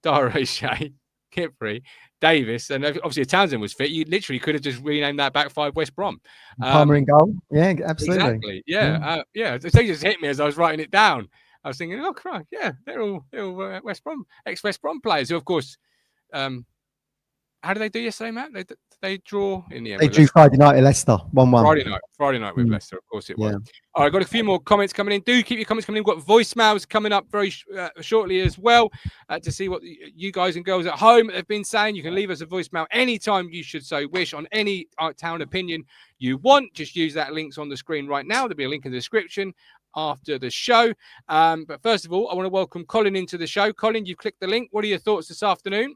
Dara O'Shea, Kipri, Davis, and obviously if Townsend was fit, you literally could have just renamed that back five West Brom. Palmer in goal, yeah, absolutely. Exactly, yeah. They just hit me as I was writing it down. I was thinking, oh, crap, yeah, they're all West Brom, ex-West Brom players who, of course, how did they do yesterday, Matt? They draw in the end. They drew Friday night at Leicester, 1-1. Friday night with Leicester, of course it was. Yeah. All right, got a few more comments coming in. Do keep your comments coming in. We've got voicemails coming up very shortly as well to see what you guys and girls at home have been saying. You can leave us a voicemail anytime you should so wish on any town opinion you want. Just use that links on the screen right now. There'll be a link in the description after the show. But first of all, I want to welcome Colin into the show. Colin, you've clicked the link. What are your thoughts this afternoon?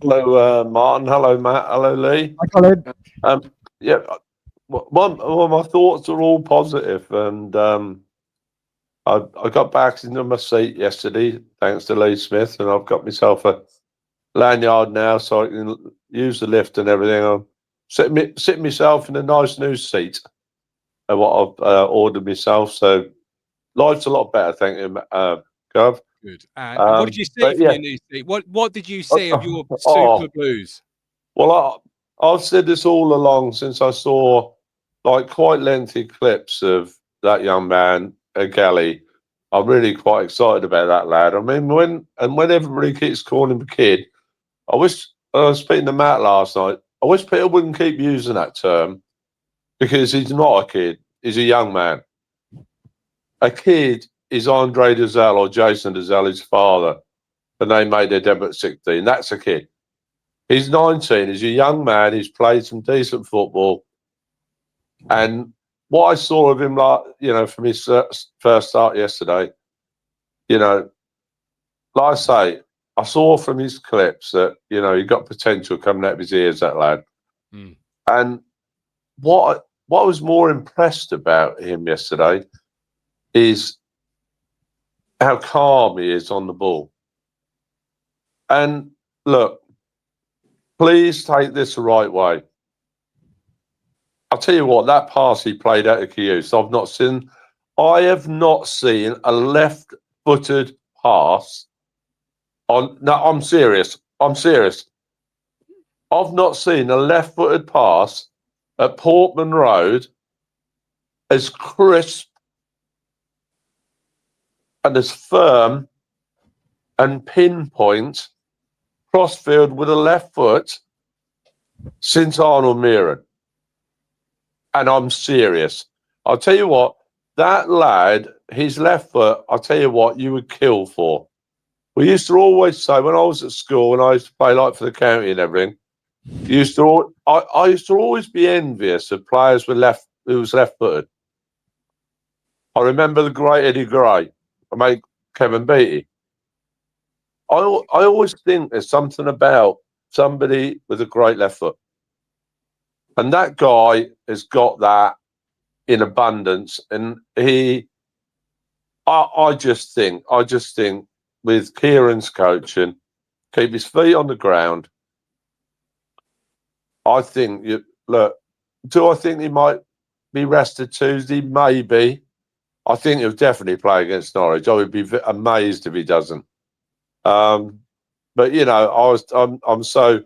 Hello, Martin. Hello, Matt. Hello, Lee. Hi, Colin. One of my thoughts are all positive, and I got back into my seat yesterday thanks to Lee Smith, and I've got myself a lanyard now so I can use the lift and everything. I'm sitting myself in a nice new seat of what I've ordered myself. So life's a lot better, thank you, Gov. Good. And what did you see from your new seat? What did you see of your Super Blues? Well, I've said this all along since I saw like quite lengthy clips of that young man, Galley. I'm really quite excited about that lad. I mean, when everybody keeps calling him a kid, I was speaking to Matt last night. I wish people wouldn't keep using that term because he's not a kid. He's a young man. A kid is Andre Dazelle or Jason Dazelle, his father, and they made their debut at 16. That's a kid. He's 19. He's a young man. He's played some decent football. And what I saw of him, like, you know, from his first start yesterday, you know, like I say, I saw from his clips that, you know, he got potential coming out of his ears, that lad. Mm. And what I was more impressed about him yesterday is how calm he is on the ball. And look, please take this the right way. I'll tell you what, that pass he played out of Kiyus, I have not seen a left-footed pass on. No, I'm serious. I've not seen a left-footed pass at Portman Road as crisp and as firm and pinpoint crossfield with a left foot since Arnold Meeran. And I'm serious. I'll tell you what, that lad, his left foot, I'll tell you what, you would kill for. We used to always say, when I was at school and I used to play like for the county and everything, I used to always be envious of players who was left-footed. I remember the great Eddie Gray. I made Kevin Beattie. I always think there's something about somebody with a great left foot. And that guy has got that in abundance. And I just think with Kieran's coaching, keep his feet on the ground. I think, do I think he might be rested Tuesday? Maybe. I think he'll definitely play against Norwich. I would be amazed if he doesn't. But you know, I'm so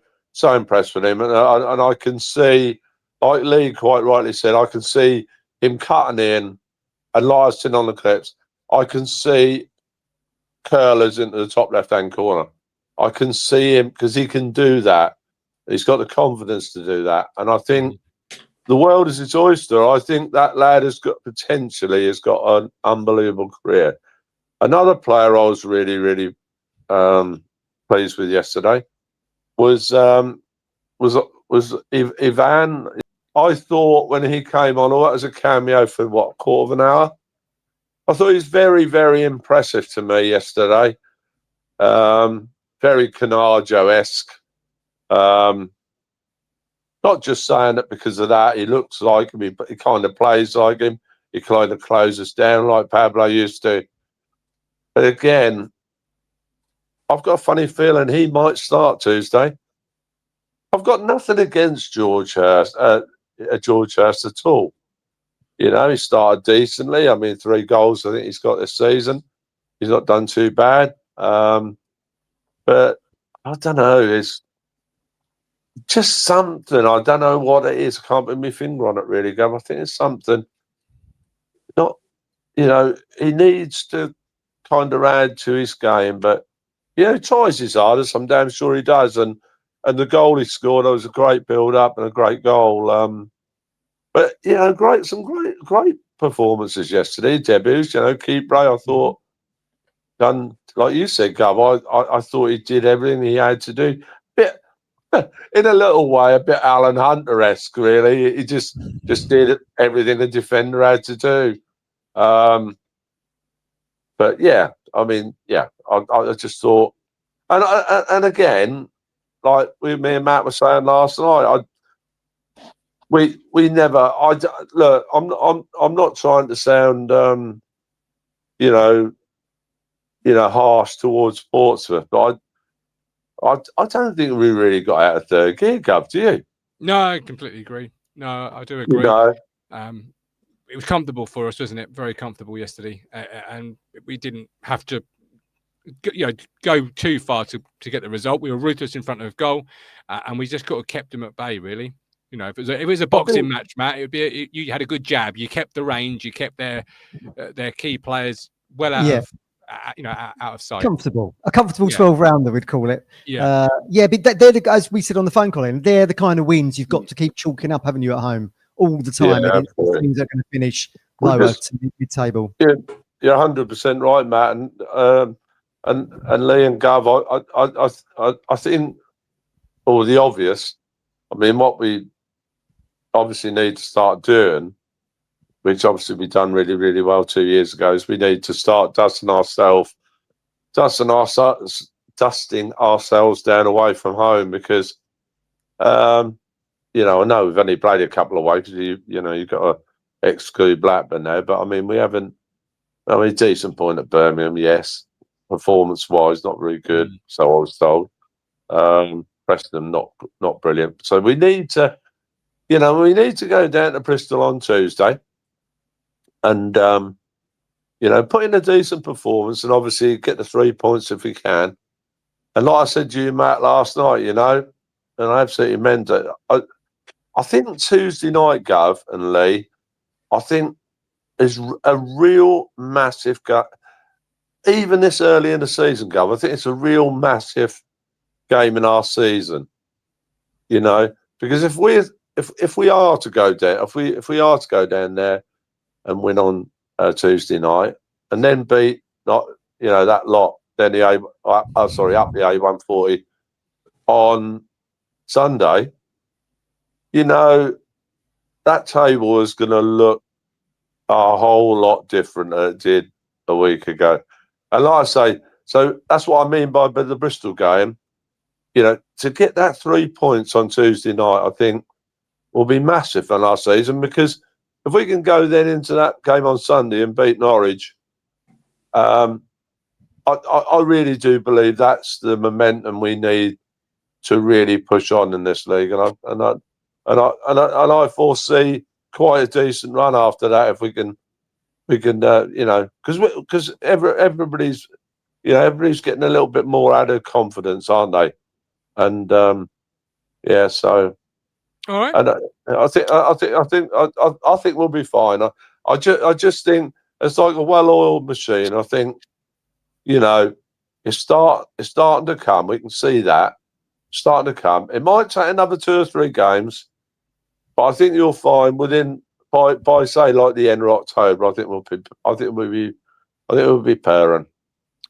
impressed with him, and I can see, like Lee quite rightly said, I can see him cutting in, and Liar's sitting on the clips. I can see curlers into the top left-hand corner. I can see him because he can do that. He's got the confidence to do that, and I think the world is his oyster. I think that lad has got an unbelievable career. Another player I was really, really pleased with yesterday was Ivan. I thought when he came on, that was a cameo for what, quarter of an hour. I thought he was very, very impressive to me yesterday. Very Canajo-esque. Not just saying it because of that. He looks like him. He kind of plays like him. He kind of closes down like Pablo used to. But again, I've got a funny feeling he might start Tuesday. I've got nothing against George Hurst at all. You know, he started decently. I mean, 3 goals I think he's got this season. He's not done too bad. But I don't know. It's just something. I don't know what it is. I can't put my finger on it really, Gav. I think it's something. Not, you know, he needs to kind of add to his game, but he tries his hardest. I'm damn sure he does. And the goal he scored, was a great build-up and a great goal. But some great performances yesterday. Debuts, Keeper, I thought done like you said, Gov. I thought he did everything he had to do. Bit in a little way, a bit Alan Hunter-esque, really. He just did everything the defender had to do. But yeah, I mean, yeah, I just thought, and again, like me and Matt were saying last night, we never. Look, I'm not trying to sound, harsh towards Portsmouth, but I don't think we really got out of third gear, Gov, do you? No, I completely agree. No, I do agree. No. It was comfortable for us, wasn't it? Very comfortable yesterday, and we didn't have to, go too far to get the result. We were ruthless in front of goal, and we just kept them at bay, really. If it was a boxing match, Matt, it would be you had a good jab. You kept the range. You kept their key players well out of out of sight. A comfortable 12 rounder, we'd call it. Yeah, but they're the, as we said on the phone, Colin, they're the kind of wins you've got to keep chalking up, haven't you, at home all the time against the teams that are going to finish lower to mid-table. Yeah, you're 100% right, Matt, and Lee and Gav. I think, the obvious. I mean, what we obviously need to start doing, which obviously we done really, really well 2 years ago, is we need to start dusting ourselves down away from home, because, I know we've only played a couple of ways. You've got to exclude Blackburn now, but I mean, we haven't. I mean, decent point at Birmingham, yes. Performance-wise, not really good, so I was told. Preston, not brilliant. So we need to, go down to Bristol on Tuesday and, put in a decent performance and obviously get the 3 points if we can. And like I said to you, Matt, last night, and I absolutely meant it. I think Tuesday night, Gov and Lee, I think is a real massive even this early in the season, Gov. I think it's a real massive game in our season. Because if we are to go down, if we are to go down there and win on Tuesday night and then beat that lot, then up the A140 on Sunday, that table is going to look a whole lot different than it did a week ago. And like I say, so that's what I mean by the Bristol game. To get that 3 points on Tuesday night, I think will be massive in our season, because if we can go then into that game on Sunday and beat Norwich, I really do believe that's the momentum we need to really push on in this league. And I foresee quite a decent run after that if we can, because everybody's getting a little bit more added confidence, aren't they? And so all right. And I think we'll be fine. I just think it's like a well-oiled machine. I think it's starting to come. We can see that starting to come. It might take another 2 or 3 games, but I think you'll find by say like the end of October, I think we'll be pairing.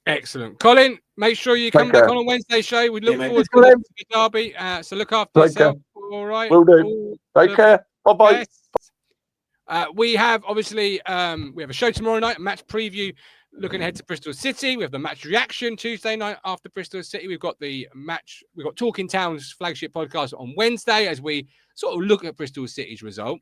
Excellent, Colin. Make sure you come back on Wednesday show. We look forward to the derby. So look after yourself. All right. Will do. Take care. Bye bye. Yes. We have obviously we have a show tomorrow night, a match preview, looking ahead to Bristol City. We have the match reaction Tuesday night after Bristol City. We've got Talking Town's flagship podcast on Wednesday as we sort of look at Bristol City's result,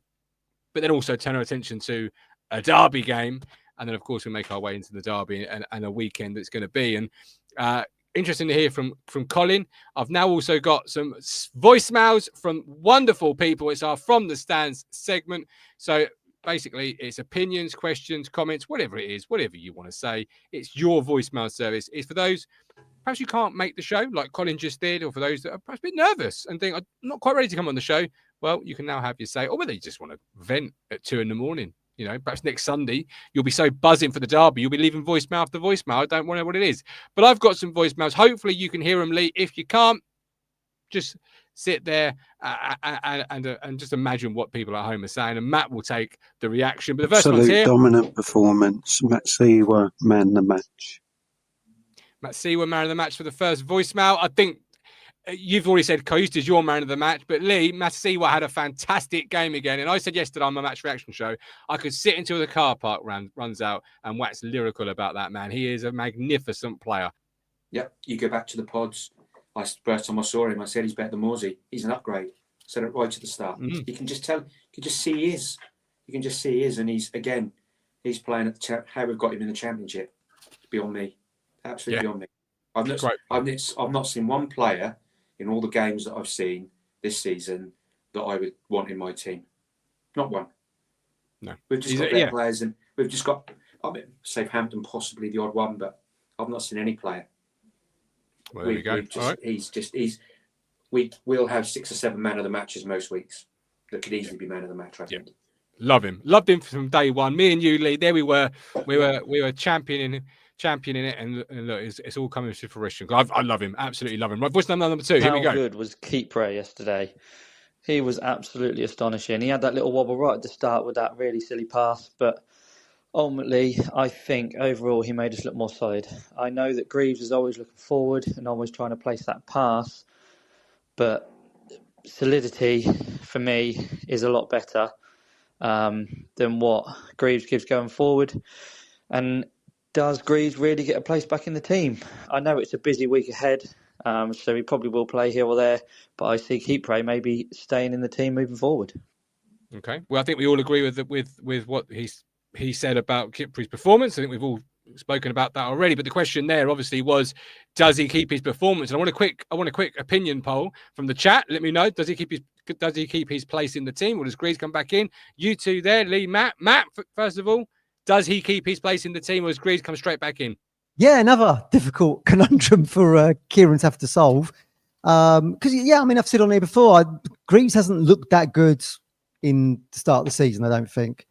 but then also turn our attention to a derby game. And then, of course, we make our way into the derby and a weekend that's going to be. And interesting to hear from Colin. I've now also got some voicemails from wonderful people. It's our From the Stands segment. So basically, it's opinions, questions, comments, whatever it is, whatever you want to say. It's your voicemail service. It's for those perhaps you can't make the show, like Colin just did, or for those that are perhaps a bit nervous and think, I'm not quite ready to come on the show. Well, you can now have your say, or whether you just want to vent at 2 a.m. Perhaps next Sunday, you'll be so buzzing for the derby, you'll be leaving voicemail after voicemail. I don't know what it is. But I've got some voicemails. Hopefully you can hear them, Lee. If you can't, just sit there and just imagine what people at home are saying. And Matt will take the reaction. But the first one's here. Dominant performance. Matt Seawer, man of the match. Matt Seawer, man of the match for the first voicemail. I think you've already said Coast is your man of the match, but Lee, Matt Seawer had a fantastic game again. And I said yesterday on my match reaction show, I could sit until the car park runs out and wax lyrical about that man. He is a magnificent player. Yeah, you go back to the pods. First time I saw him, I said he's better than Morsey. He's an upgrade. I said it right at the start. You can just tell. You can just see he is. You can just see he is, and he's playing at how we've got him in the Championship. Beyond me, absolutely beyond me. I've not seen one player in all the games that I've seen this season that I would want in my team. Not one. No, we've just got better players, and we've just got. I mean, Southampton possibly the odd one, but I've not seen any player. Well, there we go. All right. We'll have 6 or 7 man of the matches most weeks. That could easily be man of the match, I think. Loved him from day one. Me and you, Lee, there we were championing it, and look, it's all coming to fruition. I love him, absolutely love him. Right, voice number 2. Here we go. How good was Keeper yesterday? He was absolutely astonishing. He had that little wobble right at the start with that really silly pass, but ultimately, I think overall he made us look more solid. I know that Greaves is always looking forward and always trying to place that pass, but solidity for me is a lot better than what Greaves gives going forward. And does Greaves really get a place back in the team? I know it's a busy week ahead, so he probably will play here or there, but I see Keeper maybe staying in the team moving forward. Okay. Well, I think we all agree with what he said about Kipre's performance. I think we've all spoken about that already. But the question there obviously was, does he keep his performance? And I want a quick opinion poll from the chat. Let me know. Does he keep his place in the team, or does Greaves come back in? You two there, Lee, Matt. Matt, first of all, does he keep his place in the team, or does Greaves come straight back in? Yeah, another difficult conundrum for Kieran to have to solve. Because I've said on here before, Greaves hasn't looked that good in the start of the season, I don't think.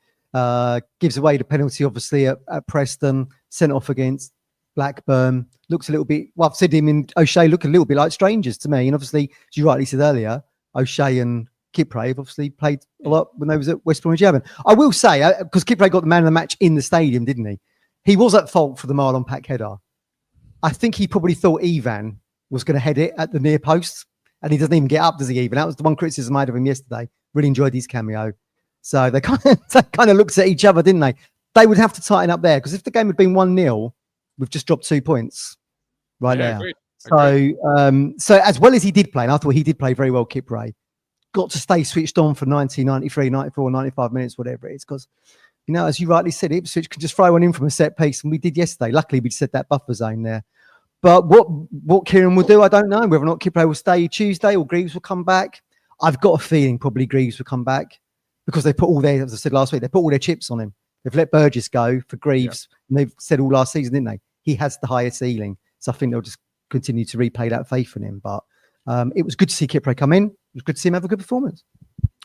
Gives away the penalty, obviously, at Preston, sent off against Blackburn. Looks a little bit, I've said him and O'Shea look a little bit like strangers to me. And obviously, as you rightly said earlier, O'Shea and Kipre have obviously played a lot when they was at West Bromwich Albion. I will say, because Kipre got the man of the match in the stadium, didn't he? He was at fault for the Marlon Pack header. I think he probably thought Ivan was going to head it at the near post, and he doesn't even get up, does he, even? That was the one criticism I had of him yesterday. Really enjoyed his cameo. So they kind of looked at each other, didn't they? They would have to tighten up there, because if the game had been 1-0, we've just dropped 2 points now. Agreed. So as well as he did play, and I thought he did play very well, Kipre, got to stay switched on for 90, 93, 94, 95 minutes, whatever it is, because, as you rightly said, Ipswich can just throw one in from a set piece, and we did yesterday. Luckily, we set that buffer zone there. But what Kieran will do, I don't know. Whether or not Kipre will stay Tuesday or Greaves will come back. I've got a feeling probably Greaves will come back, because they put all their, as I said last week, they put all their chips on him. They've let Burgess go for Greaves, and they've said all last season, didn't they? He has the higher ceiling. So I think they'll just continue to replay that faith in him. But it was good to see Kipre come in. It was good to see him have a good performance.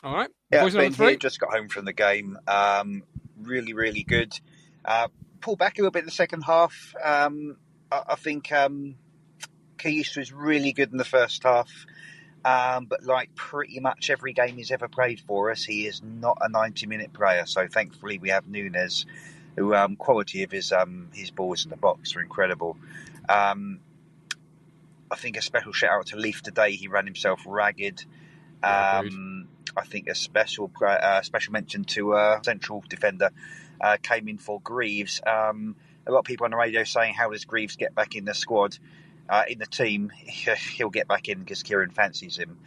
All right. Yeah, Ben here, just got home from the game. Really, really good. Pulled back a little bit in the second half. I think Keys was really good in the first half. But like pretty much every game he's ever played for us, he is not a 90-minute player. So thankfully we have Nunes, who quality of his balls in the box are incredible. I think a special shout out to Leaf today. He ran himself ragged. I think a special mention to central defender came in for Greaves. A lot of people on the radio saying, how does Greaves get back in the squad? In the team, he'll get back in because Kieran fancies him.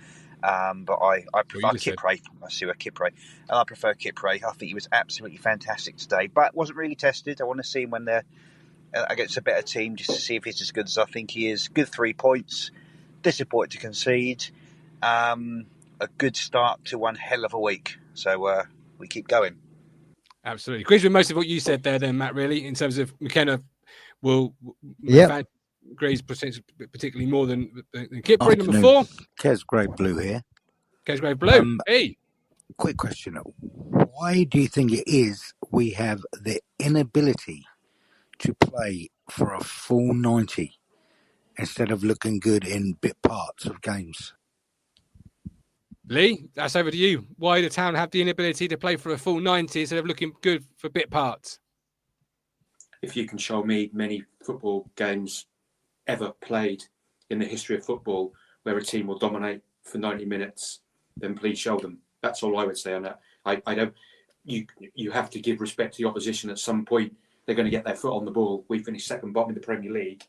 But I prefer Kipre. I see Kipre, and I prefer Kipre. I think he was absolutely fantastic today, but wasn't really tested. I want to see him when they're against a better team, just to see if he's as good as I think he is. Good 3 points. Disappointed to concede. A good start to one hell of a week. So we keep going. Absolutely. Agrees with most of what you said there, then, Matt. Really, in terms of McKenna, will Greaves particularly more than Kipre. Number 4. Kes Grey Blue here. Kes Grey Blue. Hey. Quick question. Why do you think it is we have the inability to play for a full 90 instead of looking good in bit parts of games? Lee, that's over to you. Why do Town have the inability to play for a full 90 instead of looking good for bit parts? If you can show me many football games ever played in the history of football where a team will dominate for 90 minutes, then please show them. That's all I would say on that. I don't. You have to give respect to the opposition. At some point, they're going to get their foot on the ball. We finished second bottom in the Premier League,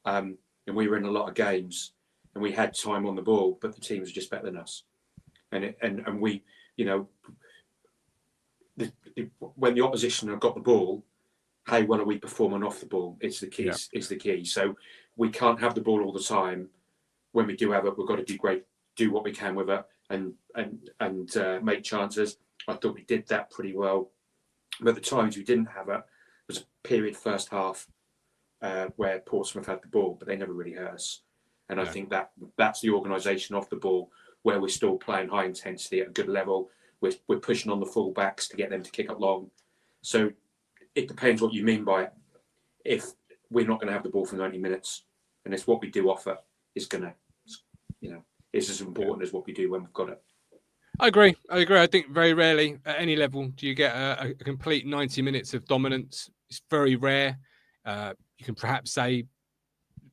and we were in a lot of games, and we had time on the ball, but the team was just better than us. And we, when the opposition have got the ball, how well are we performing off the ball? It's the key. Is the key. So we can't have the ball all the time. When we do have it, we've got to do what we can with it, and make chances. I thought we did that pretty well. But the times we didn't have it was a period first half where Portsmouth had the ball, but they never really hurt us. And I think that's the organisation off the ball, where we're still playing high intensity at a good level. We're pushing on the full backs to get them to kick up long. So it depends what you mean by it. If we're not going to have the ball for 90 minutes, and it's what we do offer is going to, is as important as what we do when we've got it. I agree. I think very rarely at any level do you get a complete 90 minutes of dominance. It's very rare. You can perhaps say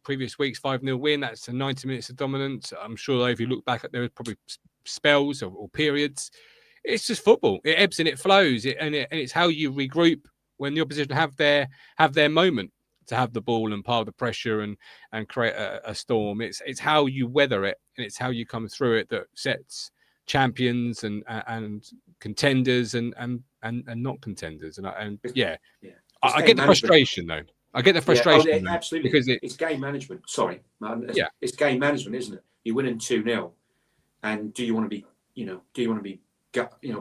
previous week's 5-0 win, that's a 90 minutes of dominance. I'm sure though, if you look back at, there were probably spells or periods. It's just football. It ebbs and it flows, and it's how you regroup when the opposition have their moment to have the ball and pile the pressure and create a storm. It's how you weather it, and it's how you come through it that sets champions and contenders and not contenders. I get the frustration though. I get the frustration absolutely, because it's game management. Sorry, man. It's game management, isn't it? You're winning 2-0, and do you want to be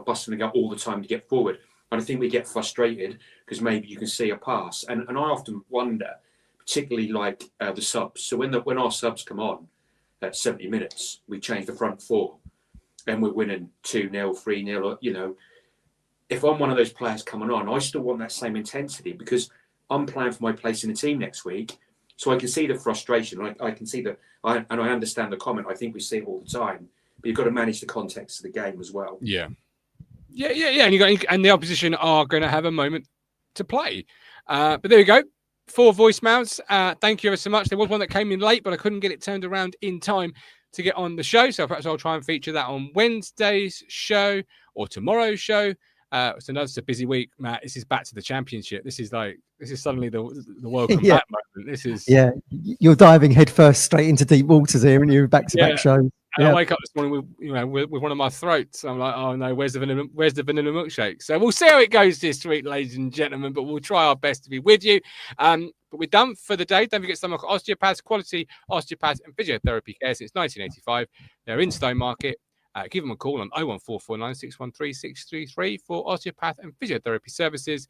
busting the gut all the time to get forward? And I think we get frustrated because maybe you can see a pass, and I often wonder, particularly like the subs. So when our subs come on at 70 minutes, we change the front four, and we're winning 2-0, 3-0. If I'm one of those players coming on, I still want that same intensity because I'm playing for my place in the team next week. So I can see the frustration. I can see I understand the comment. I think we see it all the time. But you've got to manage the context of the game as well. Yeah. And the opposition are going to have a moment to play. But there you go. 4 voicemails. Thank you ever so much. There was one that came in late, but I couldn't get it turned around in time to get on the show. So perhaps I'll try and feature that on Wednesday's show or tomorrow's show. So it's a busy week, Matt. This is back to the championship. This is suddenly the welcome back moment. This is you're diving headfirst straight into deep waters here, and you're back-to-back shows. And I wake up this morning with one of my throats. I'm like, oh no, where's the vanilla milkshake? So we'll see how it goes this week, ladies and gentlemen. But we'll try our best to be with you. But we're done for the day. Don't forget Stowmarket Osteopaths, quality osteopaths and physiotherapy care since 1985. They're in Stowmarket. Give them a call on 01449 613 633 for osteopath and physiotherapy services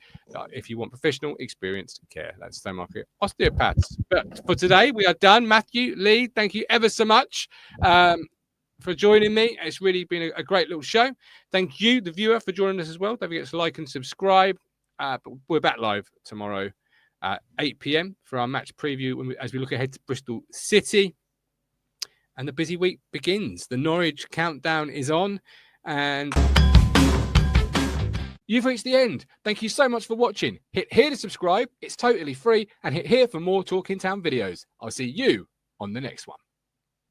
if you want professional, experienced care. That's Stowmarket Osteopaths. But for today, we are done. Matthew, Lee, thank you ever so much for joining me. It's really been a great little show. Thank you, the viewer, for joining us as well. Don't forget to like and subscribe. But we're back live tomorrow at 8 p.m. for our match preview as we look ahead to Bristol City. And the busy week begins. The Norwich countdown is on, and you've reached the end. Thank you so much for watching. Hit here to subscribe. It's totally free. And hit here for more Talking Town videos. I'll see you on the next one.